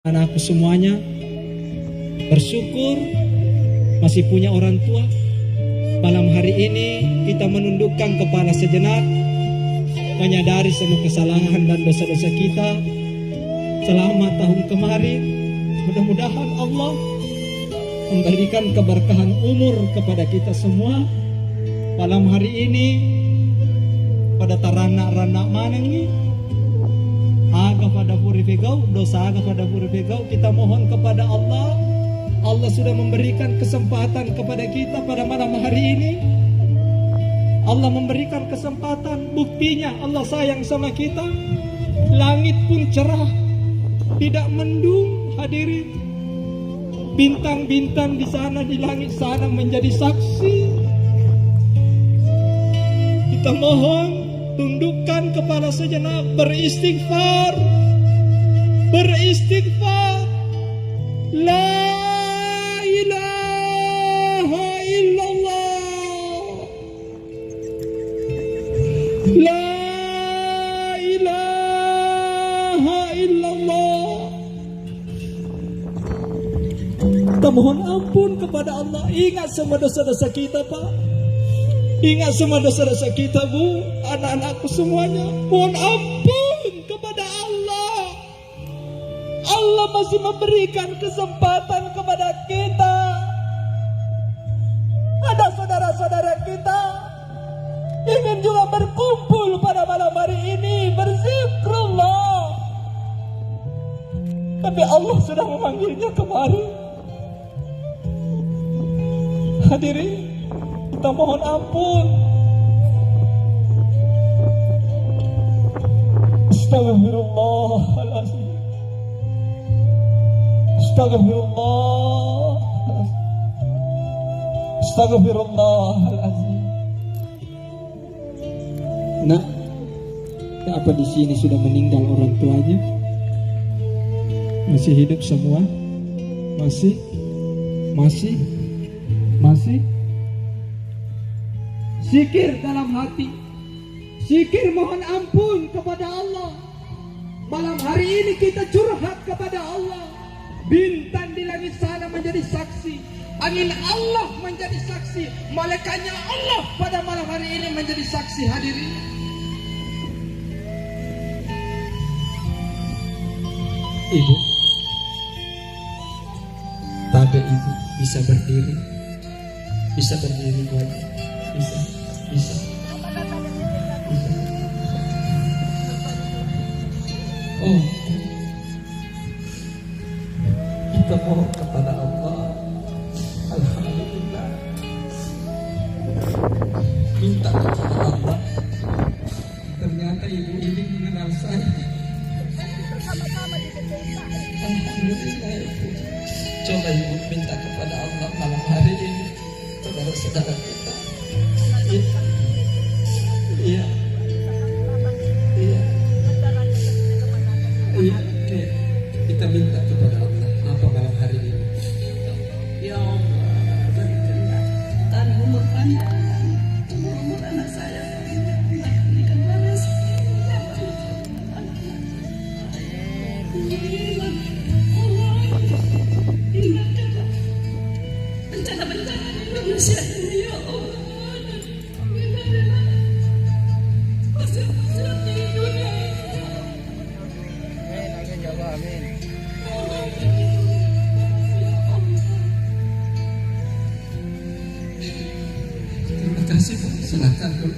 Anakku semuanya bersyukur masih punya orang tua. Malam hari ini kita menundukkan kepala sejenak, menyadari semua kesalahan dan dosa-dosa kita selama tahun kemarin. Mudah-mudahan Allah memberikan keberkahan umur kepada kita semua. Malam hari ini pada tarana-rana manangi aga pada purifegau, dosa aga pada purifegau, kita mohon kepada Allah. Allah sudah memberikan kesempatan kepada kita pada malam hari ini. Allah memberikan kesempatan, buktinya Allah sayang sama kita. Langit pun cerah, tidak mendung, hadirin. Bintang-bintang di sana, di langit sana menjadi saksi. Kita mohon, tundukkan kepala sejenak, beristighfar, beristighfar. La ilaha illallah, la ilaha illallah. Kita mohon ampun kepada Allah. Ingat semua dosa-dosa kita, Pak. Ingat semua dosa-dosa kita, Bu, anak-anakku semuanya. Mohon ampun kepada Allah. Allah masih memberikan kesempatan kepada kita. Ada saudara-saudara kita ingin juga berkumpul pada malam hari ini, berzikrullah, tapi Allah sudah memanggilnya kemari. Hadirin, kita mohon ampun. Astagfirullahaladzim, astagfirullah, astagfirullahaladzim. Nah, apa di sini sudah meninggal orang tuanya? Masih hidup semua? Masih? Zikir dalam hati, zikir mohon ampun kepada Allah. Malam hari ini kita curhat kepada Allah. Bintang di langit sana menjadi saksi, angin Allah menjadi saksi, malaikatnya Allah pada malam hari ini menjadi saksi. Hadirin, Ibu, tapi Ibu bisa berdiri, bisa berdiri, bisa. Oh, kita mohon kepada Allah. Alhamdulillah, minta kepada Allah. Ternyata Ibu ini mengenal saya. Alhamdulillah, Ibu. Coba Ibu minta kepada Allah malam hari ini, saudara-saudara kita. Iya. Kita minta kepada Allah apa malam hari ini. Ya Allah, berikan dan umur panjang, umur anak saya. Berikan balas. Bencana-bencana di Indonesia ini, ya Allah. Terima kasih, Bu. Silakan, Bu.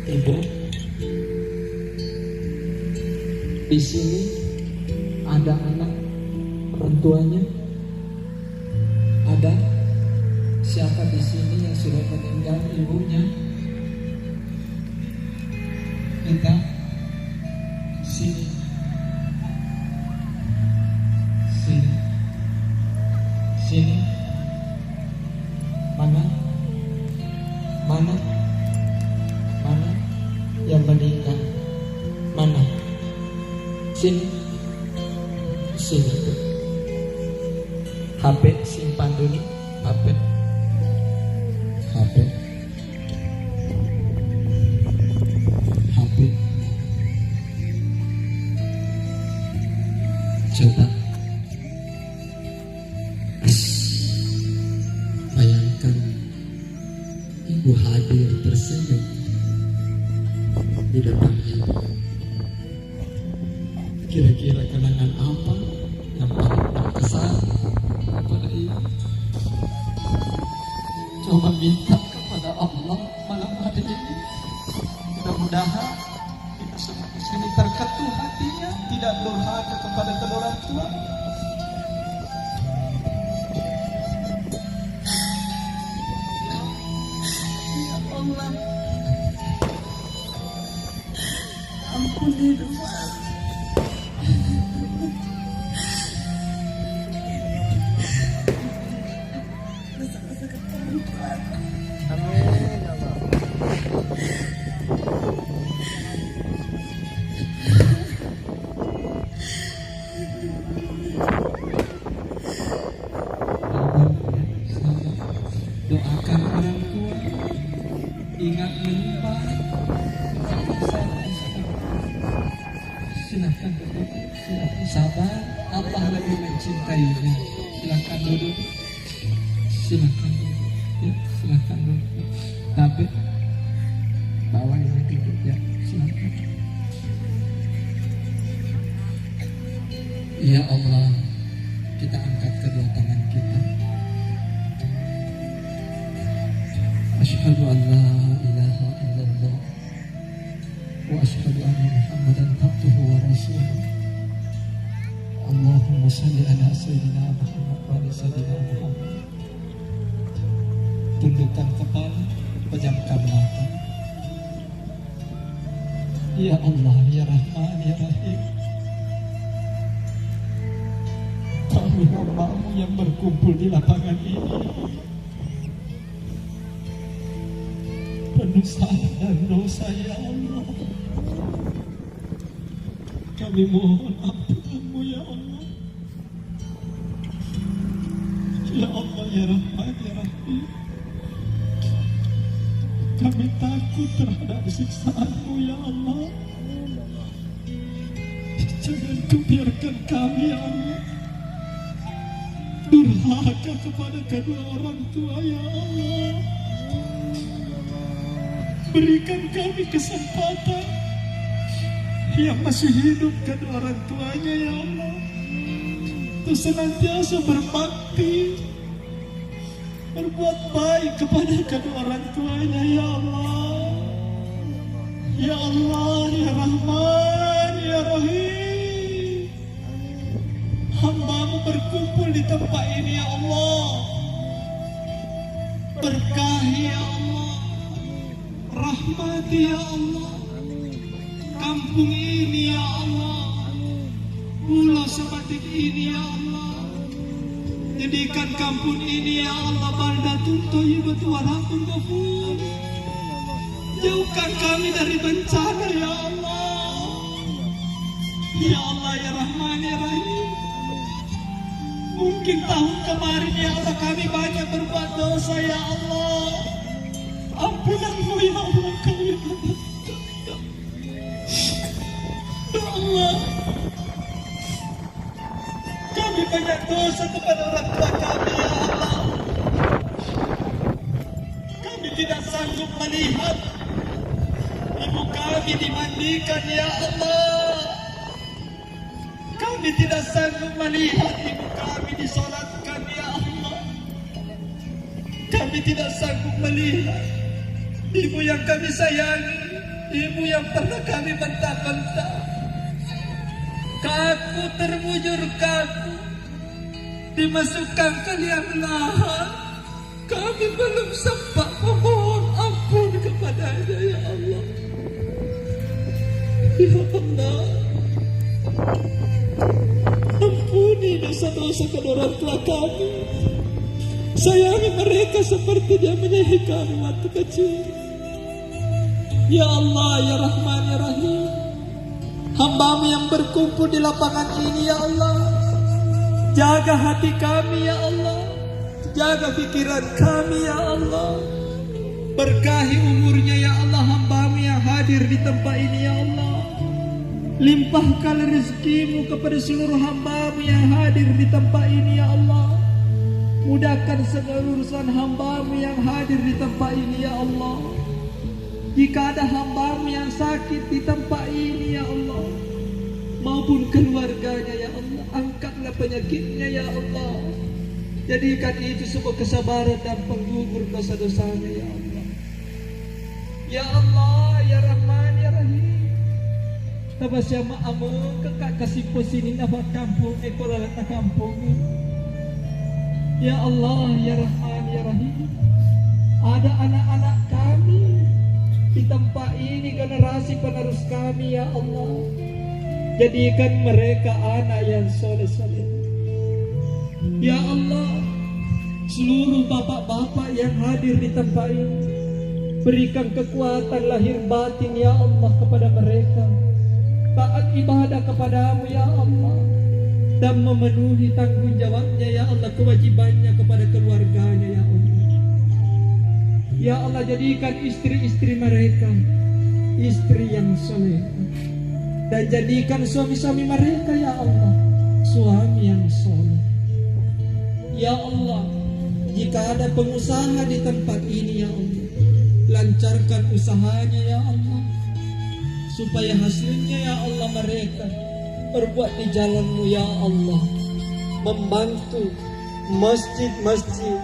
Ibu, di sini ada anak orang tuanya. Ada siapa di sini yang sudah meninggal ibunya? Kita sini. Sini. Mana yang meninggal? Mana? Sini. HP simpan dulu. HP. di depannya. Kira-kira kenangan apa yang paling berkesan kepada ibu? Coba minta kepada Allah malam hari ini. Mudah-mudahan kita semua di sini terketuh hatinya, tidak durhaka kepada kedua orang tua. Ya Allah, ampuni dosa. Dosa-dosa keterlaluan. Doakan orang tua, ingat menyembah. Silahkan duduk, silahkan sabar. Allah lebih mencintainya. Silahkan duduk, silahkan duduk, ya, silahkan duduk. Tapi bawa ini duduk ya, silahkan. Ya Allah, kita angkat kedua tangan kita. Asyhadu an la ilaha illallah wa asyhadu anna Muhammadan abduhu wa rasuluh. Allahumma shalli ala sayyidina Muhammad wa ala sayyidina Muhammad. Tundukkan kepala, pejamkan mata. Ya Allah, ya Rahman, ya Rahim. Kami hamba-Mu yang berkumpul di lapangan ini penuh salah dan dosa, ya Allah. Kami mohon ampun-Mu, ya Allah. Ya Allah, ya Rahman, ya Rahim. Kami takut terhadap siksaan-Mu, ya Allah. Jangan Kau biarkan kami, ya Allah, durhaka kepada kedua orang tua, ya Allah. Berikan kami kesempatan yang masih hidup kedua orang tuanya, ya Allah, untuk senantiasa berbakti, berbuat baik kepada kedua orang tuanya, ya Allah. Ya Allah, ya Rahman, ya Rahim. Hamba-Mu berkumpul di tempat ini, ya Allah. Berkahi, ya Allah. Rahmati, ya Allah. Kampung ini, ya Allah. Pulau Sebatik ini, ya Allah. Jadikan kampung ini, ya Allah, baldatun thayyibatun wa rabbun ghafur. Jauhkan kami dari bencana, ya Allah. Ya Allah, ya Rahman, ya Rahim. Mungkin tahun kemarin, ya Allah, kami banyak berbuat dosa, ya Allah. Ampunanmu, ya Allah, kami ya Allah. Kami banyak dosa kepada orang tua kami, ya Allah. Kami tidak sanggup melihat ibu kami dimandikan, ya Allah. Kami tidak sanggup melihat ibu kami disolatkan, ya Allah. Kami tidak sanggup melihat ibu yang kami sayangi, ibu yang pernah kami bentak-bentak. Kaku terbujur kaku, dimasukkan ke liang lahat. Kami belum sempat memohon ampun kepadanya, ya Allah. Ya Allah, ampuni dosa-dosa kedua orang tua kami. Sayangi mereka seperti Dia menyayangi kami waktu kecil. Ya Allah, ya Rahman, ya Rahim. Hamba-Mu yang berkumpul di lapangan ini, ya Allah. Jaga hati kami, ya Allah. Jaga pikiran kami, ya Allah. Berkahi umurnya, ya Allah, hamba-Mu yang hadir di tempat ini, ya Allah. Limpahkan rezeki-Mu kepada seluruh hamba-Mu yang hadir di tempat ini, ya Allah. Mudahkan segala urusan hamba-Mu yang hadir di tempat ini, ya Allah. Jika ada hambamu yang sakit di tempat ini ya Allah, maupun keluarganya ya Allah, angkatlah penyakitnya ya Allah. Jadikan itu sebuah kesabaran dan penggugur dosa-dosanya ya Allah. Ya Allah, ya Rahman, ya Rahim. Tabasyama amung kekak kasih posini nafas kampung ekola lata kampung. Ya Allah, ya Rahman, ya Rahim. Ada anak-anak kami di tempat ini, generasi penerus kami ya Allah. Jadikan mereka anak yang soleh-soleh. Ya Allah, seluruh bapak-bapak yang hadir di tempat ini, berikan kekuatan lahir batin ya Allah kepada mereka, taat ibadah kepadamu ya Allah, dan memenuhi tanggung jawabnya ya Allah, kewajibannya kepada keluarganya ya Allah. Ya Allah, jadikan istri-istri mereka istri yang soleh, dan jadikan suami-suami mereka ya Allah suami yang soleh. Ya Allah, jika ada pengusaha di tempat ini ya Allah, lancarkan usahanya ya Allah, supaya hasilnya ya Allah mereka berbuat di jalan-Mu ya Allah, membantu masjid-masjid,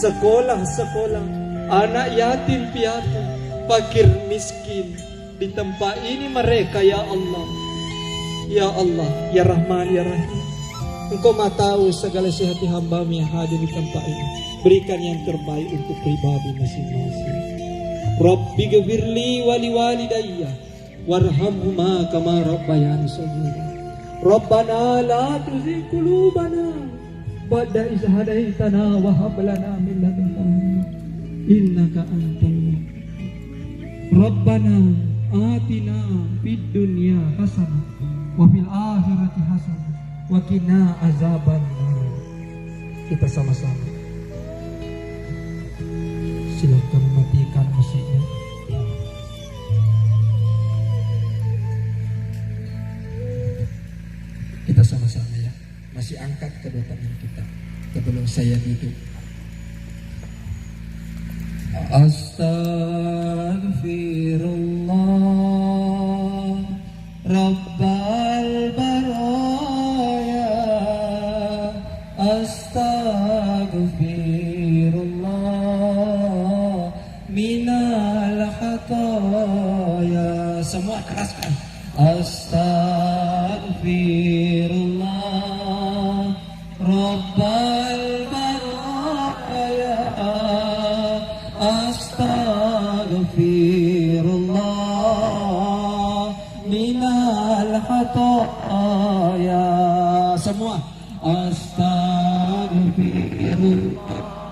sekolah-sekolah, anak yatim piatu, fakir miskin di tempat ini mereka ya Allah. Ya Allah, ya Rahman, ya Rahim. Engkau maha tahu segala isi hati hamba-Mu yang hadir di tempat ini. Berikan yang terbaik untuk pribadi masing-masing. Rabbi ghfirli wa liwalidayya warhamhuma kama rabbayani shaghira. Rabbana la tuzigh qulubana ba'da idh hadaitana wa hab lana min ladunka rahmah innaka antal wahhab. Rabbana atina fid dunya hasanah wa fil akhirati hasanah wa qina azabannar. Kita sama-sama silakan matikan musiknya. Kita sama-sama ya, masih angkat kedua tangan kita sebelum saya duduk. Astaghfirullah Rabbal baraya, astaghfirullah minal khataya. Semua keraskan. Astaghfirullah Rabbal baraya, astaghfirullah minal khataya. Semua astaghfirullah